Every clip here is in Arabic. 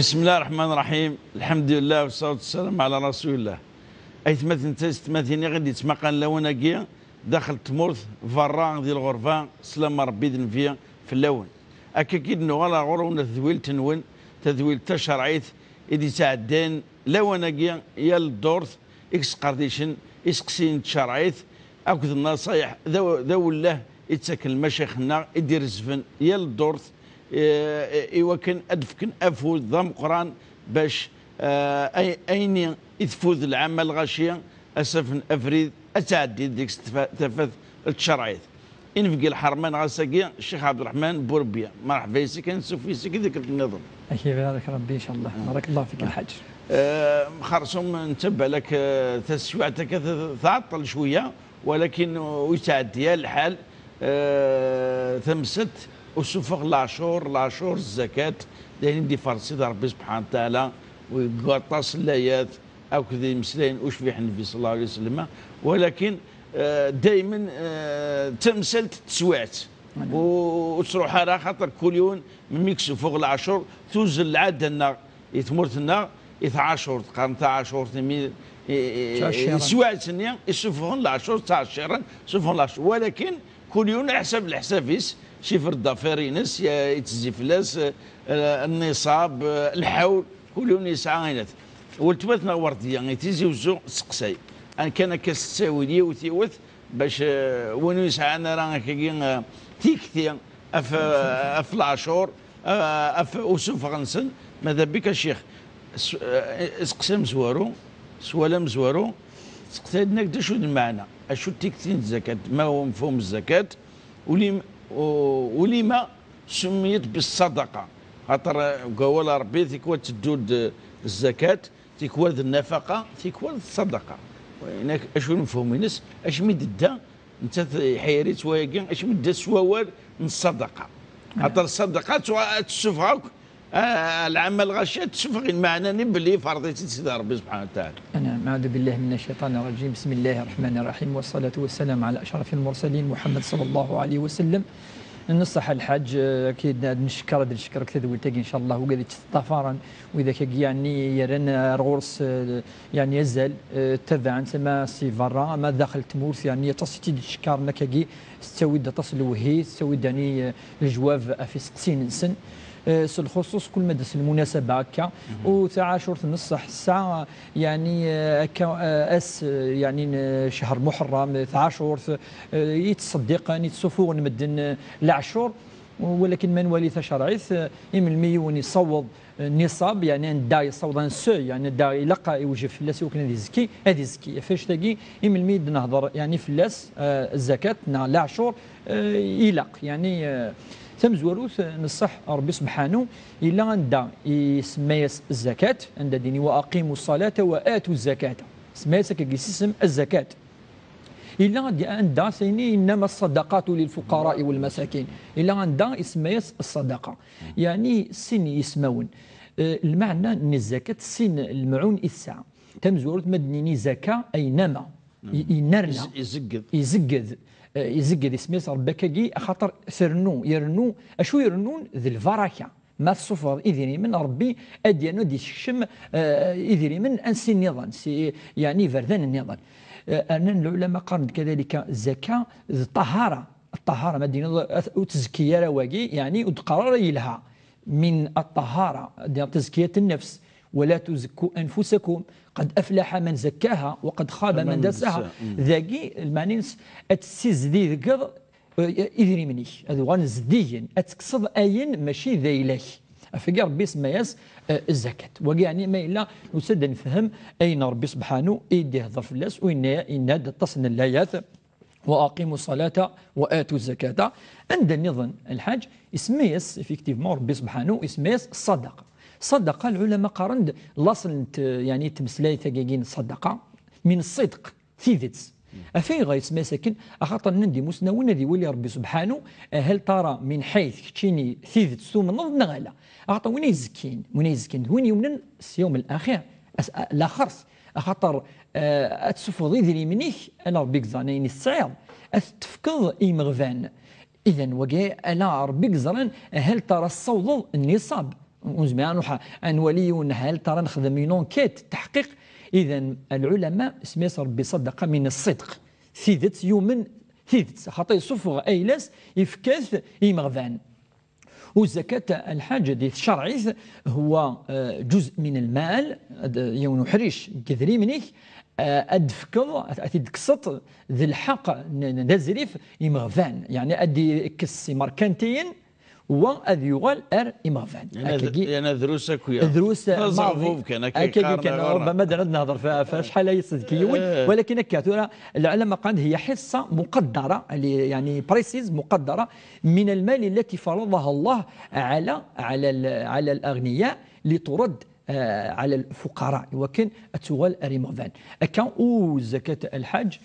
بسم الله الرحمن الرحيم. الحمد لله والصلاة والسلام على رسول الله. أيثمت انتست مثيني غادي تسمقان لوناكيا داخل تمورث فران ديال الغرفة سلام ربي فيها في اللون أكيد نغالا غرون تذويل تنون تذويل تشرعيت إذا تعدين لوناكيا يا الدورث إكس قارديشن إسقسين تشرعيت أكد النصايح ذو الله يتسكن مشايخنا يدير الزفن يا الدورث إيوكن أدفكن أفوز ضم قران باش أين يتفوز العمل غاشية أسفن أفريد أتعدي ديك تفاث التشرعيت إنفقي الحرمان غاساكي الشيخ عبد الرحمن بوربيا مرحبا يسي كنسوف يسي ذكر النظام. أكيد بارك ربي إن شاء الله. بارك الله فيك الحاج. خرصهم نتبع لك تسويعتك تعطل شوية ولكن ويتعدي الحال ثمست وسوفق العشور الزكاة لأن دي فرصي ربي سبحانه وتعالى ويقاطس الآيات أو كذا مسلين وش في النبي صلى الله عليه وسلم ولكن دائما تمثلت تسويعت وتروح على خاطر كل يوم ميكسو فوق العشور توزن العادة النار يتمرت النار 12 تقارن 12 سويعت النية يسوفون العشور تاع الشهر يسوفون العشور ولكن كل يوم على حسب الحسابيس شيفر الضفيرينس يتزي فلاس النصاب الحول كل يوم يسعى غينات ولتبثنا ورديا يتيزي وزو سقساي ان كان كاستساوي وثيوث باش وين يسعى انا راه كاين تيكتي اف العاشور اف وسوف غنسن ماذا بك الشيخ سقسا مزوارو سوالا مزوارو سقسايدنا كدا شو المعنى اشو تيكتين الزكاه ما هو مفهوم الزكاه ولما سميت بالصدقه خاطر قول ربي تيكوى تدود الزكاه تيكوى النفقه تيكوى الصدقه هناك اشو نفهم الناس اش مددا انت حيريت وياكين اش مددا سوار من الصدقه خاطر الصدقه تسفغك العمل غشات تسفغ المعنى بلي فرضيتي سيدي ربي سبحانه وتعالى. انا اعوذ بالله من الشيطان الرجيم. بسم الله الرحمن الرحيم والصلاه والسلام على اشرف المرسلين محمد صلى الله عليه وسلم. نصح الحاج اكيد نشكر هذا الشكر كذا ولتاقي ان شاء الله وقاعد تستفارا واذا يعني يرن رغورس يعني يزال تبع سما سي فرا ما داخل تمورث يعني تصيتي الشكر نكاكي تستوي تصل وهي تستوي يعني الجواب في 60 سن الخصوص كل مدى المناسبة هكا وتعاشر نصح الساعة يعني اس يعني شهر محرم تعاشر يتصدق يتصفون مدن العشور ولكن من وليث شرعيث يملمي يصوض النصاب يعني دا يصوض سو يعني دا يلقى يوجب فلاس وكن هذه زكي فاش تلاقي يملمي نهضر يعني فلاس الزكاة نا العشور يلق يعني ثم زوروث نصح ربي سبحانه إلا عند يسمى الزكاة عند ديني وأقيموا الصلاة وآتوا الزكاة سميتك اسم الزكاة إلا عند سيني إنما الصدقات للفقراء والمساكين إلا عند اسمى الصدقة يعني سن يسمون المعنى أن الزكاة سن المعون الساعة ثم زوروث مدنيني زكاة أي نما ينرنا يزقد اسميس ربكاكي خاطر يرنو اشو يرنون ذي البركه ما الصفر اذني من ربي اديانو دي الشم اذني من انسي النظام يعني فردان النظام ان العلماء قرن كذلك الزكاه الطهاره مدينه وتزكيه رواقي يعني وتقرر يلها من الطهاره تزكيه النفس ولا تزكوا انفسكم قد افلح من زكاها وقد خاب من دساها ذاكي المعنينس اتسيز ذي ذكر اذري مني هذا غان زديين اتكسض اين ماشي ذا اليه افكر ربي سمياس الزكاه ويعني ما الا نسد نفهم اين ربي سبحانه يدي يهضر في الناس وين ينادى تصن الايات واقيموا الصلاه واتوا الزكاه عند النظام الحاج اسمياس افكتيفمون ربي سبحانه اسمياس الصدقه صدقة العلماء قارند لاصل يعني تمسلاي ثقاقين الصدقة من الصدق ثيذتس أفين غايس مساكن أخاطر نندي مسنون ذي ولي ربي سبحانه هل ترى من حيث كتشيني ثيذتس ثم نظن غالا أخاطر وين يزكين وين يمنن اليوم الأخير لا خرص أخاطر أتسفضي ذي منيك أنا ربي زانين السعير أتفكض إيمغفان إذا وجاء أنا ربي زران هل ترى الصوض النصاب ونزمان نولي ونهال ترى نخدم ينونكيت تحقيق. إذا العلماء سميت ربي صدق من الصدق ثيدت يومن ثيدت خاطر يصفغ أيلاس يفكاث يمغفان. والزكاة الحاجة دي الشرعي هو جزء من المال يون حريش كثري منك أدفكض أتدكسط ذي الحق نزريف يمغفان يعني أدي كسي ماركانتين وأذ يغال إمغفان يعني دروس كويا دروس ماضي كان ربما نهضر فشحال يصدقيون ولكن كاتورا العلماء قال هي حصة مقدرة يعني بريسيز مقدرة من المال التي فرضها الله على الأغنياء لترد على الفقراء وكان أتوال أريمغفان أكان أو زكاة الحج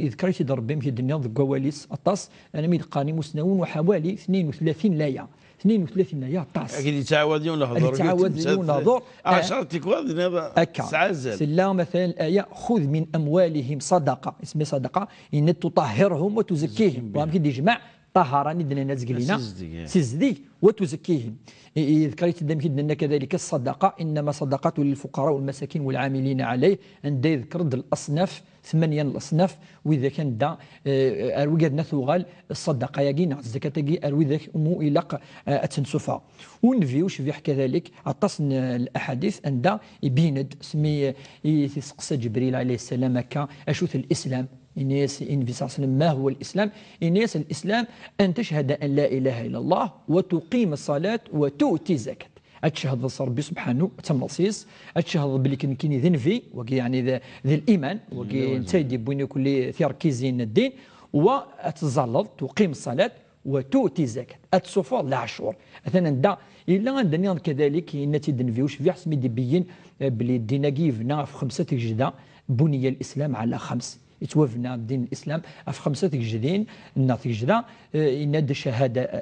ذكرت ضربهم في الدنيا كواليس الطاس انا ميد قاني مسنون وحوالي 32 لايه 32 لايه طاس اكيد يتعاودون نهضر يتعاودون نهضر 10 تكواد هذا سعزل سلا مثلا الايه خذ من اموالهم صدقه اسمها صدقه ان تطهرهم وتزكيهم وهم كي يجمع طهراني دنا ناس قلينا سيزدي وتزكيهم. ذكرت دم كذلك الصدقه انما صدقات للفقراء والمساكين والعاملين عليه عند يذكر الاصناف 8 الاصناف واذا كان دا اروي نثوغال الصدقه يقينا الزكاه تجي اروي ذاك امو الى اتنسفها ونفيوش في كذلك عطسن الاحاديث عند يبيند سمي يسقسى جبريل عليه السلام هكا اشوث الاسلام إنيس النبي صلى الله عليه وسلم ما هو الإسلام؟ إنيس الإسلام أن تشهد أن لا إله إلا الله وتقيم الصلاة وتؤتي الزكاة. أتشهد ربي سبحانه تمصيص أتشهد بلي كاين ذنفي وكي يعني ذي الإيمان وكي نتايدي بوين كل تركيزين الدين وأتزلط تقيم الصلاة وتؤتي الزكاة أتصفر العشور أثناً دا إلا عندنا كذلك نتي دنفيوش في حسب يبين بلي الدين كيفنا في 5 جدا بني الإسلام على 5 يتوفنا دين الاسلام في 5 جدين ناطي جدا يناد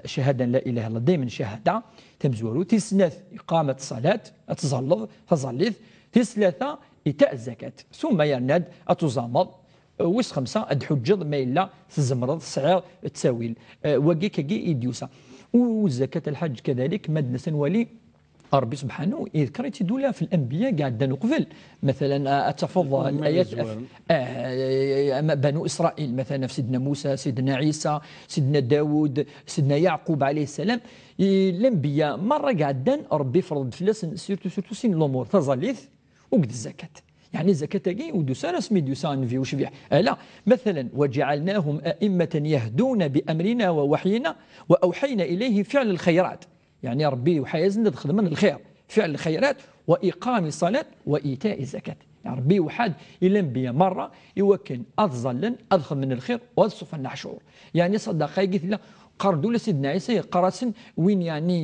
شهاده لا اله الا الله دائما شهاده تمزورو تسناث اقامه الصلاه تظلث تسلاثه ايتاء الزكاه ثم يناد اتزامض ويس 5 ادحجض ما الا تزمرض صعير تساويل وكي كي يديوسا. والزكاه الحج كذلك مدنا ولي ربي سبحانه يذكر يدولا في الانبياء قاعد نقفل مثلا اتفضل الايات بنو اسرائيل مثلا في سيدنا موسى سيدنا عيسى سيدنا داود سيدنا يعقوب عليه السلام الانبياء مره قاعدين ربي فرض فلاس سيرتو سين الامور تظليث وقد الزكاه يعني الزكاه تاعي ودوسا رسمي دوسا نفي وشبيح لا مثلا وجعلناهم ائمه يهدون بامرنا ووحينا واوحينا اليه فعل الخيرات يعني ربي وحيزن تخدم من الخير فعل الخيرات وإقام الصلاة وإيتاء الزكاة يعني ربي وحد الأنبياء مرة يوكن أظلن أدخل من الخير وأصف النحشور يعني صدقة قلت له قردوا لسيدنا عيسى قراسن وين يعني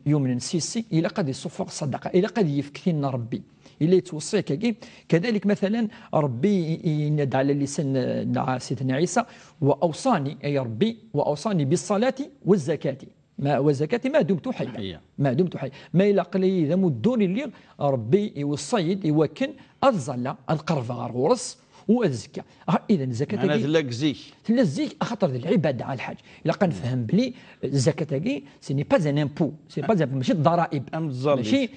يمن سيسي إلى قد يصفق الصدقة إلى قد يفكثين ربي إلى يتوصيك كذلك مثلا ربي ينادى على لسان سيدنا عيسى وأوصاني أي ربي وأوصاني بالصلاة والزكاة والزكاة ما دمت حيا ما دمت حيا ما إلا قليل إذا مدوني اللي ربي يوصيد يوكن الظلة القرفة غرورس والزكاة إذا الزكاة أنا تلزيك أخطر العبادة على الحاج إلا كنفهم بلي الزكاة تاعي سي با ان امبو سي با ماشي الضرائب ماشي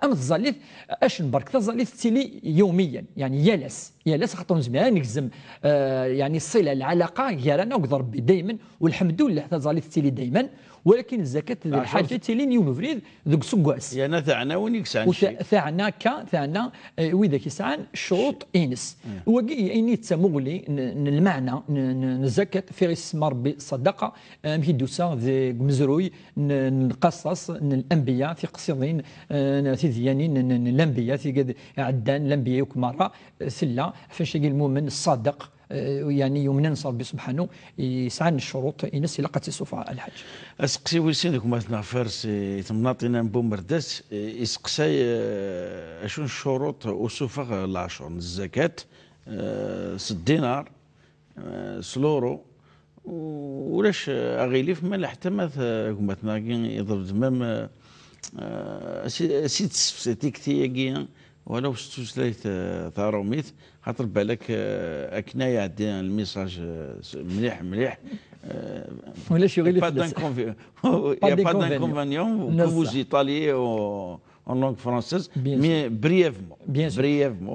الظليف اش نبارك تظليف تيلي يوميا يعني يالس خاطر زمان نكزم يعني الصله العلاقه ديالنا وضرب دائما والحمد لله تظليف تيلي دائما ولكن الزكاه الحاجه تيلي يونفريد ذوك سكواس يعني ثاعنا وين يكسعن ثاعنا ثاعنا وإذا كيسعن شروط إنس وكي إني تسمغلي المعنى الزكاة في اسم ربي صدقة مهي دوسا ذي مزروي نقصص الأنبياء في قصيدين في ذيانين الأنبياء في عدان الأنبياء يكمرة سلا فاش المؤمن الصادق يعني يوم ننصر ربي سبحانه يسعى الشروط ينس إلى قد الصفاء الحج. اسقسي ويسينك مثلا فارس تمناطينا بومرداس يسقسي اشون الشروط وصفاء العشر الزكاة 6 دينار سلورو ولاش اغيليف ما حتى مثلا يضرب تمام سيت سيتيكتي ولو ستوسلايت تاع روميت خاطر بالك اكنا يعدي الميساج مليح مليح. ولا شي غير با دانكونفانيون كو فوز ايطالي en langue française mais brièvement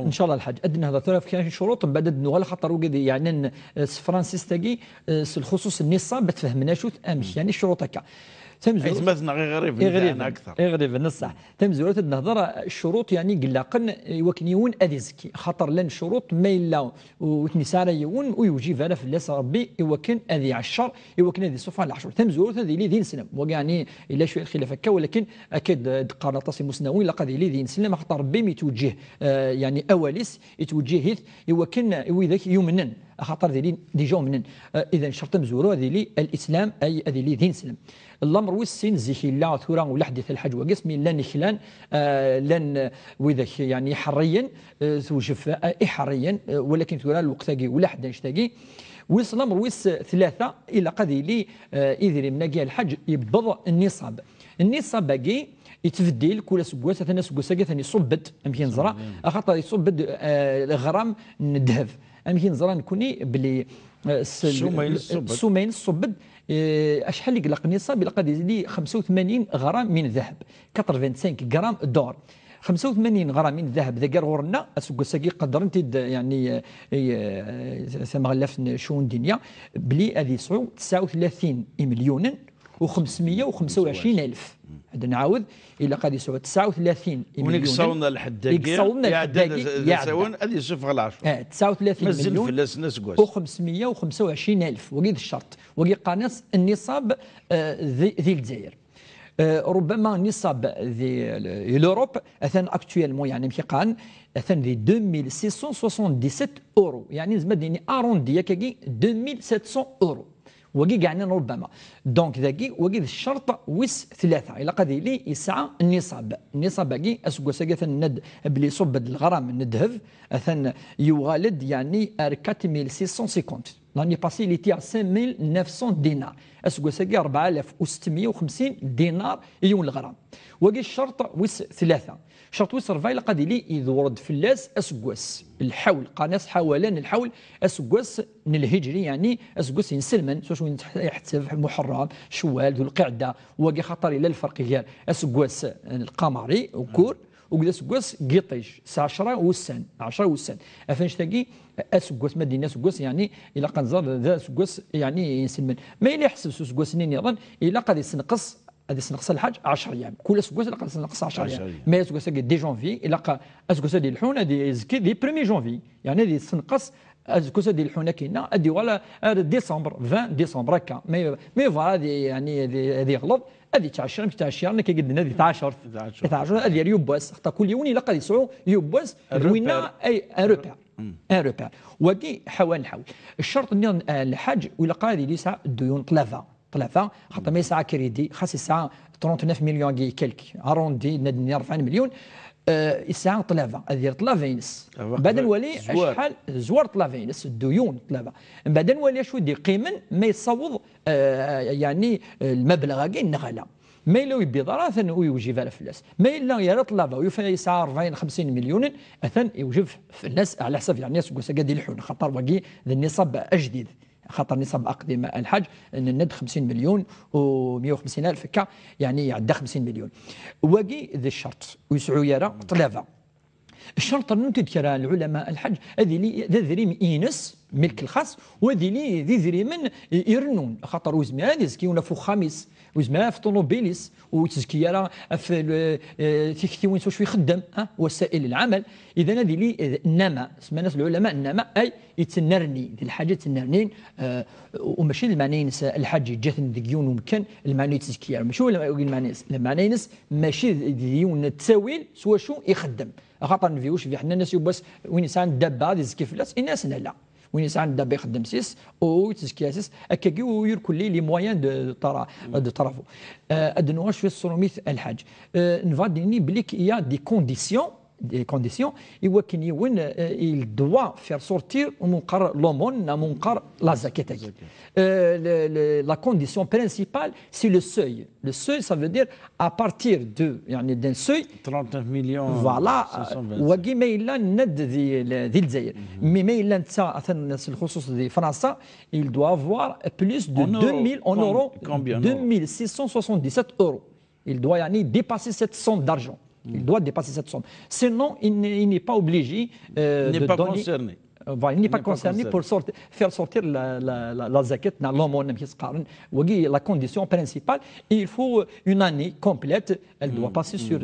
ان شاء الله الحاج ادنا هذا كاين شروط من بعد نغال خاطر وكذا يعني فرانسيس تاكي الخصوص النصاب تفهمنا شو امش يعني الشروط هكا مثلا غريب اكثر غريب نصح تمزورات النهضره الشروط يعني قلاقن وكنيون اديزكي خاطر لان الشروط ما الا وتنسار يون ويوجب على فلاس ربي يوكن هذه 10 يوكن هذه صفه على 10 تمزورات هذه اللي دين سلم ويعني الا شويه الخلاف هكا ولكن اكيد قرطاس مسنوي لقد اللي دين سلم خاطر ربي يتوجه يعني اواليس يتوجه يوكن وذاك يمنن خاطر ذي ديجا منن اذا شرط مزورو هذه لي الاسلام اي هذه لي دين سلم الامر والسين زيكي لا ثورا ولا حديث الحج وقسم لن خلان لن وذاك يعني حريا توجف حريا ولكن ثورا الوقت ولا حد نشتاقي ويس الامر ويس ثلاثه الى قضي لي اذا مناقي الحج يبض النصاب باقي يتفديل كل سكواس ثاني سكواس ثاني صبت يمكن زرا خاطر يصبد الغرام الذهب يمكن زرا نكوني بلي السومين الصبد اشحال اللي قلق النصاب الى قد يزيد 85 غرام من ذهب 85 غرام دور 85 غرام من الذهب ذا غورنا اسوق ساكي قدر انت يعني ثم غلاف شؤون الدنيا بلي هذه يسعوا 39 مليون و525 الف هذا نعاود الى قد يسعوا 39 مليون ونكسونا الحداقي يعدون هذه صفر على 10 39 مليون و525 الف وقيد الشرط وقيد قانص النصاب ذي الجزائر ربما نصاب ذي لوروب اثن اكتويلمون يعني كيقان اثن ذي 2677 اورو يعني زمدني اروندي كاكي 2700 اورو وقي يعني ربما دونك ذاكي وقي الشرط ويس ثلاثه الى قد لي يسعى النصاب باقي اسكو ساكي الند بلي صب الغرام من الذهب اثن يغالد يعني 4650 لاني باسي لي تي 5900 دينار اسكو ساكي 4650 دينار يوم الغرام وقي الشرط ويس ثلاثه شرط ويس رفاي لقد لي اذا ورد فلاس اسكواس الحول قناص حولان الحول اسكواس من الهجري يعني اسكواس ينسلمن شو يحتسب محرم شوال ذو القعده وقي خطر الى الفرق غير اسكواس القمري وكور وقد اسكواس قيطيش 10 والسن 10 والسن افنش تاقي اسكواس مدينه اسكواس يعني الى قنزر ذا اسكواس يعني ينسلمن ما يلي يحسب اسكواس نين يظن الى قد يسنقص هذه سنقص الحج 10 ايام كل سكوس لقى سنقص 10 ايام ما سكوس دي جونفي الى سكوس دي الحون هذه زكي دي 1 جونفي يعني هذه سنقص سكوس دي الحون كاينه هذه ولا ديسمبر 20 ديسمبر هكا ما فوالا هذه يعني هذه غلط هذه تاع الشهر تاع الشهر كي قلنا هذه تاع 10 هذه يوباس حتى كل يوم يلقى يسعوا يوباس روينا اي ان روبير وكي حوال الشرط الحج ويلقى هذه ليس ديون طلافه خاطر ما يسعى كريدي خاص يسعى 39 مليون كيلك اروندي ندني 40 مليون يسعى طلافه هذه طلافينس بعد نولي شحال زوار طلافينس الديون طلافه من بعد نولي شو دي قيمن ما يصوض يعني المبلغ كاين نغلا ما الا يبي ضراثا ويوجب على فلاس ما الا يرى طلافه ويسعى 40 50 مليون اثن يوجب في الناس على حسب يعني ناس قادي الحون خاطر باقي النصاب اجديد خاطر نصاب اقدم الحج ان الند 50 مليون و150 الف كا يعني يعدى 50 مليون واقي ذا الشرط ويسعوا يرى طلافه الشرط ننتج العلماء الحج هذه لي ذا ذريم اينس ملك الخاص وهذه لي ذي ذريمن يرنون خاطر وزمان هذه زكيونا فوق خامس وزمان في طوموبيليس وتزكيه في كثير وين شوي يخدم وسائل العمل اذا هذه لي النما اسمها ناس العلماء النما اي يتنرني الحاجه تنرنين وماشي المعنى الحاج جات ديون ومكان المعنى تزكيه ماشي المعنى ماشي ديون تساويل سوا شو يخدم خاطر نفيوش في حنا الناس بس وين يسعى الدابه هذه زكي فلاس الناس لا وين يسعى الدابه يخدم سيس او تزكي اساس هكاكي ويركل لي مويان دو طرافو ادنوا شويه الصروميت الحاج نفاديني بليك يا دي كونديسيون des conditions il doit faire sortir l'aumône la zakat. La condition principale, c'est le seuil. Le seuil, ça veut dire à partir d'un seuil 39 millions. Voilà. Mais il doit avoir plus de 2000 en euros, 2677 euros. Il doit dépasser cette somme d'argent. Il doit dépasser cette somme. Sinon, il n'est pas obligé de donner... Concerné. Il n'est pas concerné pour faire sortir la zakat dans l'aumône. La condition principale, il faut une année complète, elle doit passer sur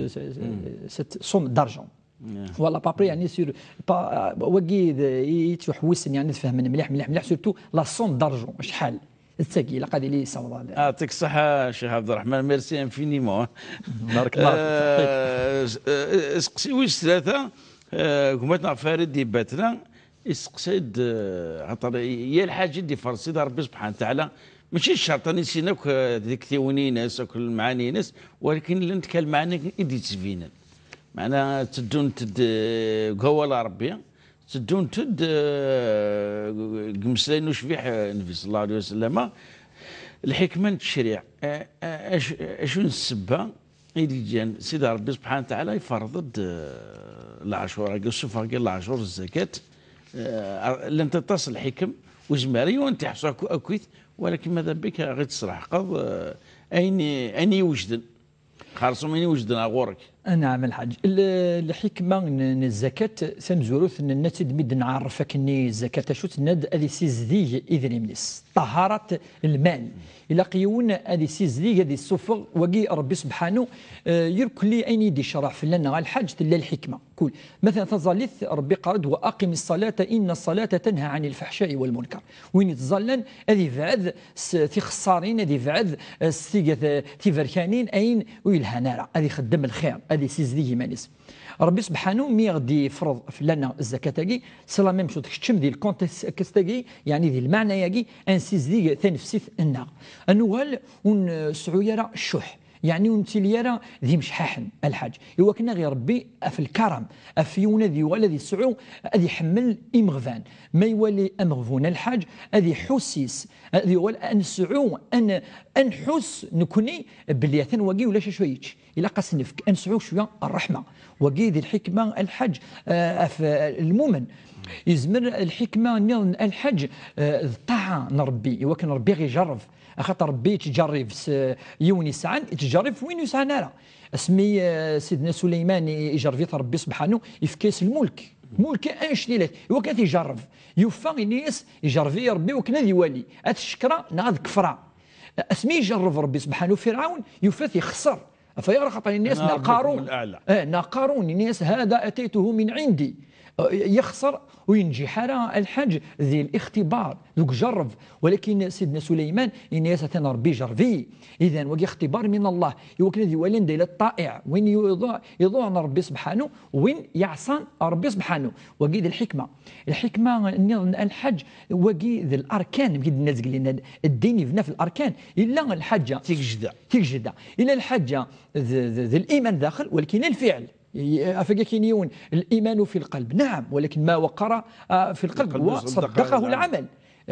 cette somme d'argent. Voilà, après sur surtout la somme d'argent. الثقيله قاعد لي يصور. يعطيك الصحه شيخ عبد الرحمن، ميرسي انفينيمون. بارك الله فيك. اسقسي واش ثلاثه كمتنا فريد دي باتنا اسقسيد عطر هي الحاجه اللي فرصي ربي سبحانه وتعالى ماشي الشرط نسيناك ذيك ثيوني ناس وكل المعاني ناس، ولكن اللي نتكلم معنا يدي تسفينا معنا تدون تد قوال ربي تدون تد قمسلين وشبيح النبي صلى الله عليه وسلم الحكمة التشريع اشو السبة اللي جان سيدي ربي سبحانه وتعالى يفرض العاشور الصفة العاشور الزكاة لن تتصل الحكم وزماري وانت حصل اكويت، ولكن ماذا بك غير تصرح قض اين يوجد خالص من يوجد غورك. نعم الحاج، الحكمه من الزكاه سنزوروث النتد مد نعرفك اني الزكاه شو تند هذه سيزديج اذن مليس طهاره المال الى قيون هذه سيزديج هذه السفر وقي ربي سبحانه يرك لي اين يدي شرع في لنا الحاج لا الحكمه كل مثلا تظلث ربي قرد واقم الصلاه ان الصلاه تنهى عن الفحشاء والمنكر وين تظلن هذه بعد في خسارين هذه بعد تيفركانين اين ويلهنا هذه خدم الخير هذه سيزديه مانيس ربي سبحانه مي غادي يفرض في لنا الزكاه تاعي سلا ميم شو تكتشم ديال الكونتكست تاعي يعني ديال المعنى ياكي ان سيزديه تنفسيت النا انوال ونسعويرا الشح يعني ونتيليرا ذي مشحاحن الحاج هو كنا غير ربي في الكرم افيونا ذي ولا ذي سعو ذي حمل امغفان ما يولي امغفون الحاج ذي حسيس ذي ولا ان سعو ان انحس نكوني بلياتن وقي ولا شويتش الى قاس نفك انسعو شويه الرحمه وقي ذي الحكمه الحج في المؤمن يزمر الحكمه نظن الحج الطاعه نربي ولكن ربي غيجرب خاطر ربي تجرب يوني يسعن تجرب وين يسعن راه اسمي سيدنا سليمان يجرب ربي سبحانه يفكاس الملك انشني له هو كان يجرب يوفى الناس يجرب ربي وكنا يولي الشكرى ناض كفرة اسمي يجرب ربي سبحانه فرعون يوفى يخسر فيرى خاطر الناس ناقارون ناقارون الناس هذا اتيته من عندي يخسر وينجح الحج ذي الاختبار ذوك جرب ولكن سيدنا سليمان الناس ربي جربي اذا وقي اختبار من الله يوكل ذي ولين ديال الطائع وين يضوع ربي سبحانه وين يعصان ربي سبحانه وقي ذي الحكمه الحج وقي ذي الاركان بقيت الناس قال لنا الدين يبنى في الاركان الا الحجه تيجدا الا الحجه ذي الايمان داخل ولكن الفعل أفكاكينيون الإيمان في القلب نعم ولكن ما وقر في القلب وصدقه العمل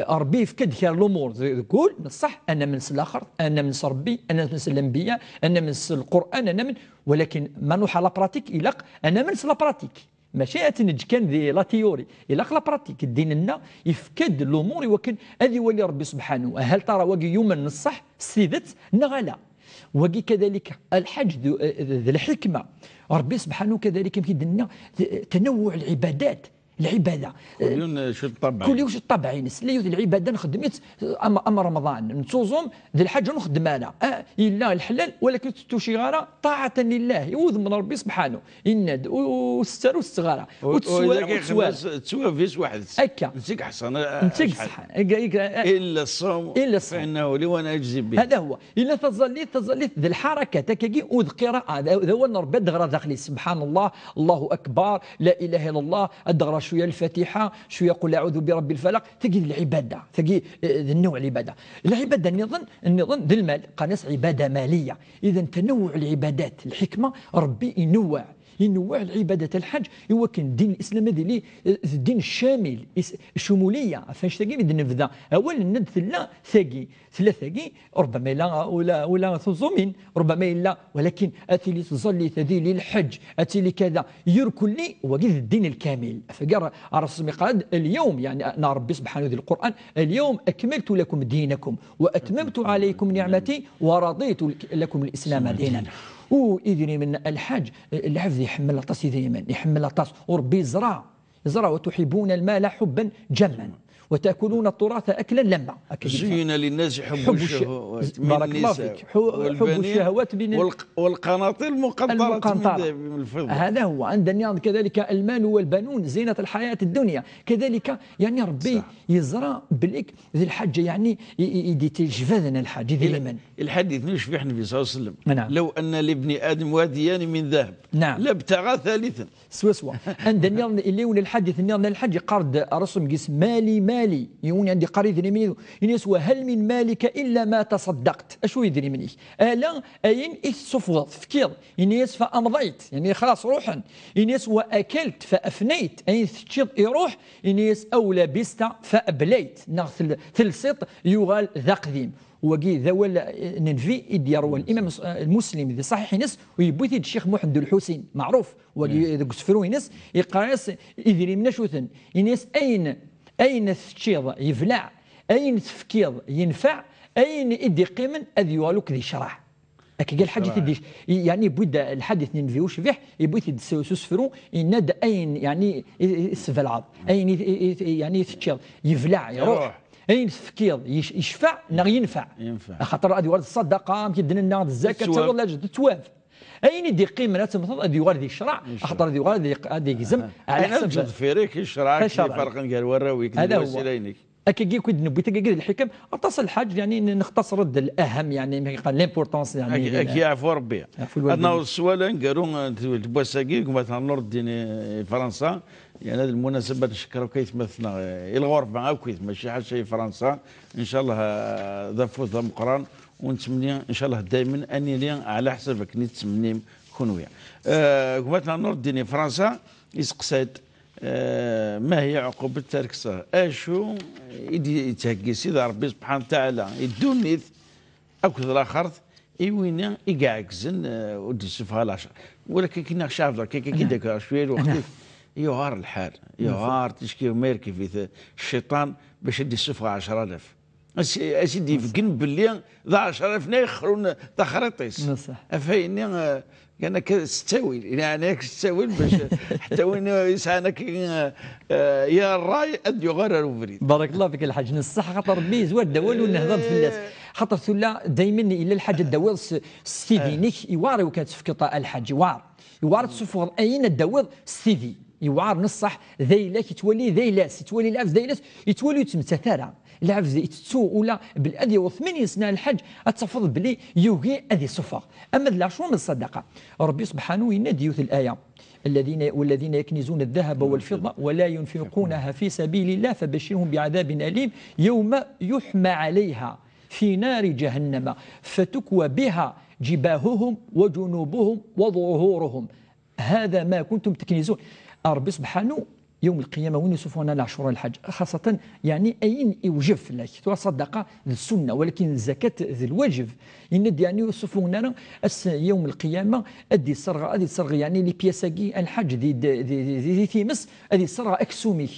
ربي يفكد خير الأمور يقول صح أنا من الآخر أنا من ربي أنا من الأنبياء أنا من القرآن أنا من ولكن ما نوح على براتيك إلاق أنا من لا براتيك ماشي أتنج كان ذي لا تيوري إلاق لا براتيك الدين لنا يفكد الأمور ولكن هذه ولي ربي سبحانه هل ترى واقي يوما الصح سيدت نغلا وقي كذلك الحج ذي الحكمة ربي سبحانه كذلك يمكن لنا تنوع العبادات العباده كل شو الطبع كل يوم شو الطبع نسليو العباده نخدمت اما رمضان نصوم ذي الحج نخدم انا الا الحلال ولكن توشي غاره طاعه لله يوذ من ربي سبحانه الند والستر والصغاره تسوى فيس واحد هكا نسيك حسن نسيك صح الا الصوم فانه لي وانا اجزي به هذا هو الا تظليت ذي الحركه تكي والقراءه هذا هو ربي دغرا داخلي سبحان الله الله اكبر لا اله الا الله الدغرا شويه الفاتحه شويه قل اعوذ برب الفلق تجي العباده تجي النوع العباده النظن ذي المال قناس عباده ماليه اذا تنوع العبادات الحكمه ربي ينوع ينوع العباده الحج هو كان الدين الاسلام هذا اللي الدين الشامل الشموليه فاش تاقي نبدا اول ند ثلاثه ربما لا ولا ثوزومين ربما لا ولكن اتي لي تظلي تدي لي الحج اتي لي كذا يركل لي وقيل الدين الكامل فقال الرسول قال اليوم يعني انا ربي سبحانه ذي القران اليوم اكملت لكم دينكم واتممت عليكم نعمتي ورضيت لكم الاسلام دينا. وإذن من الحج العفذ يحمل الطاس دائما يحمل الطاس وربي يزرع وتحبون المال حبا جما وتأكلون التراث أكلا لما زين للناس حب الشهوات بارك الله فيك حب الشهوات والقناطر المقنطرة من الفضة هذا هو عندنا كذلك المال والبنون زينة الحياة الدنيا كذلك يعني ربي صح. يزرع بالك ذي الحج يعني يدي تجفذنا الحج ذي لمن الحديث يشبه النبي صلى الله عليه وسلم نعم. لو أن لابن آدم واديان من ذهب نعم. لابتغى ثالثا سوا عندنا اللي ون الحديث ان الحج قرض رسم قيس مالي يوني عندي قريض مني ينس وهل من مالك الا ما تصدقت اشو يدري مني الا اين صفوض فكير ينس فامضيت يعني خلاص روحا ينس واكلت فافنيت اين تشيط يروح ينس او لبست فابليت نغسل ثلثت يغال ذا قديم وقي ذول ننفي يروى الامام المسلم ذي صحيح نس ويبوثي الشيخ محمد الحسين معروف وقي قسفرو نس يقاس يدري من شوثن ينس اين تشيض يفلع اين تفكيض ينفع اين يدي قيمن اذ يوالوك ذي شرح هكا قال الحديث ديش يعني بدا الحديث ننفيوش فيه يبوثي سوسفرو يناد اين يعني سفلعض اين يعني تشيض يفلع يروح اين تفكير يشفع ينفع خاطر غادي يورد الصدقه كيدن لنا الزكاه تقول لا تواف اين يدي قيمه لا تمثل غادي يورد الشرع خاطر غادي يقزم على حسب فيريك الشرع فرق قال وراويك هذا هو هكا كي نبي تلقى الحكم اتصل الحاج يعني نختصر الاهم يعني قال ليمبورطونس يعني كي يعفو ربي انا السؤال قالوا بوساكي مثلا نورد فرنسا يعني هذه المناسبة نشكروا كيف مثلنا الغرفة أو كيف ماشي حاجة شيء فرنسا إن شاء الله ذا فوز ذا مقران ونتمنى إن شاء الله دائما أني لي على حسابك نتمنى كونويا مثلا نورد فرنسا يسقسات ما هي عقوبة ترك الصلاة أشو يتهكي سيدي ربي سبحانه وتعالى يدونيث أكثر الآخر إيوينا إيقاعكزن ودي سفها العشر ولكن كنا شافنا كي داك شوية الوقت يغار الحال يغار تشكي ميركي في الشيطان باش يدي السفغة 10,000 اسيدي فكن باللي ذا 10,000 يخرون تخريطيس افايني كان كستاوي يعني كستاوي باش حتى وين يسعانك يا الراي اد يغرر وفريد بارك الله فيك الحاج نصح خاطر ربي زوار الدوال ونهضر في الناس خاطر ثلا دائما الا الحاج الدوال ستيدينيك يواري وكانت تفكر الحاج يوار تسفر اين الدوال ستيدي يوعر نصح ذيلك يتولي ذيلاس يتولي العفز ذيلاس يتولي يتمتثارا العفز يتسو ولا بالأذي وثمانين سنة الحج أتصفض بلي يوغي أذي صفر أما لا شو من الصدقة ربي سبحانه ينادي يوث الآية والذين يكنزون الذهب والفضة ولا ينفقونها في سبيل الله فبشرهم بعذاب أليم يوم يحمى عليها في نار جهنم فتكوى بها جباههم وجنوبهم وظهورهم هذا ما كنتم تكنزون ربي سبحانه يوم القيامة وين يوصفون العشرة الحج خاصة يعني أين يوجف لك صدقة السنة ولكن الزكاة ذي الواجب يند يعني يوصفون يوم القيامة أدي الصرغة يعني لي بياساكي الحج دي ثيمس أدي الصرغة أكسوميك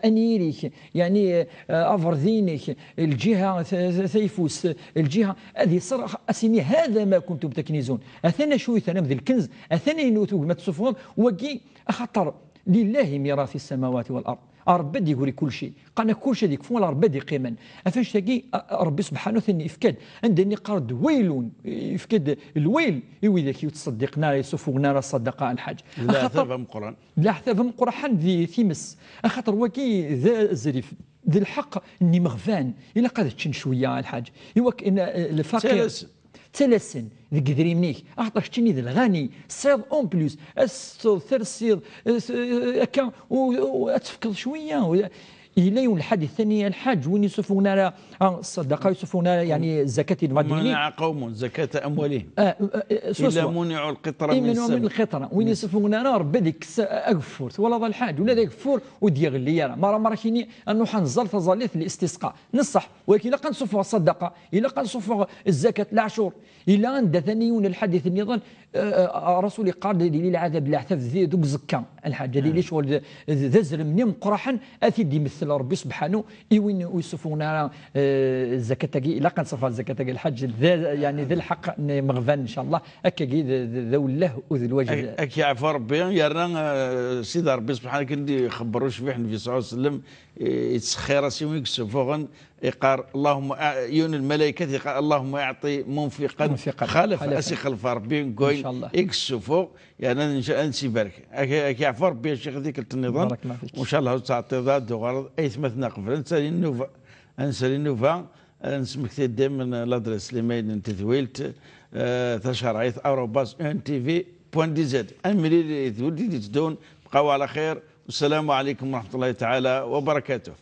أنيريك يعني أفرذينيك الجهة ثيفوس الجهة هذه الصرغة أسمي هذا ما كنتم تكنزون أثنى شوي ثنم ذي الكنز أثنى ينوتوا ما تصفون وقي أخطر لله ميراث السماوات والارض ربي يقول كل شيء قالنا كل شيء يكفون ربي قيما افاش تلاقي ربي سبحانه ثاني يفكد عندني قرض ويل يفكد الويل يوي ذاك يتصدقنا يصفونا الصدقه الحاج لا ثفهم قران لا ثفهم قران ذي ثيمس خاطر وكي ذا زريف ذي الحق اني مغفان الا قادتش شويه الحاج يوك ان الفقير 3 سن ذيك ذري منيك اعطاك تشني ذا الغني صيد اون بلوس الصيد ثير هكا وتفكر شويه الى يوم الحديث الثاني الحاج وين يصفون الصدقه يصفون يعني الزكاه منع قوم زكاه اموالهم الا منعوا القطره من السماء من القطره وين يصفون ربي ديك اغفور ولا ذا الحاج ولا ذاك فور وديال لي مره كاينين انه حنزل تظليت الاستسقاء نصح ولكن الا كنصفوا الصدقه الا كنصفوا الزكاه العشور الا عند ثاني يوم الحديث النظام رسولي قال لي العذاب العثف ذي دوك زكا الحاجه اللي شغل ذا زرمني مقرحا اثيد يمثل ربي سبحانه وين يوصفونا الزكاه تاعي الا كنصفها الزكاه تاعي الحج يعني ذي الحق مغفان ان شاء الله هكا ذو الله وذو الوجه هكا يعفو ربي يرى سيدي ربي سبحانه كندي خبروا شبيح النبي صلى الله عليه وسلم يتسخر سيوم يكسفوغن يقال اللهم يون الملائكه يقال اللهم يعطي منفقا خلف اسي خلف ربي نقول يكسفو يعني نسي بارك هكا يعفو ربي يا شيخ ذيك النظام وان شاء الله تعطي ذات غرض اي ثمثنا قبل انسى النوفا نسمك دائما لادريس اللي ما انت ثويلت تشرعيت اروباس ان تي في بوان دي زد امري تودي تدون بقاو على خير والسلام عليكم ورحمه الله تعالى وبركاته.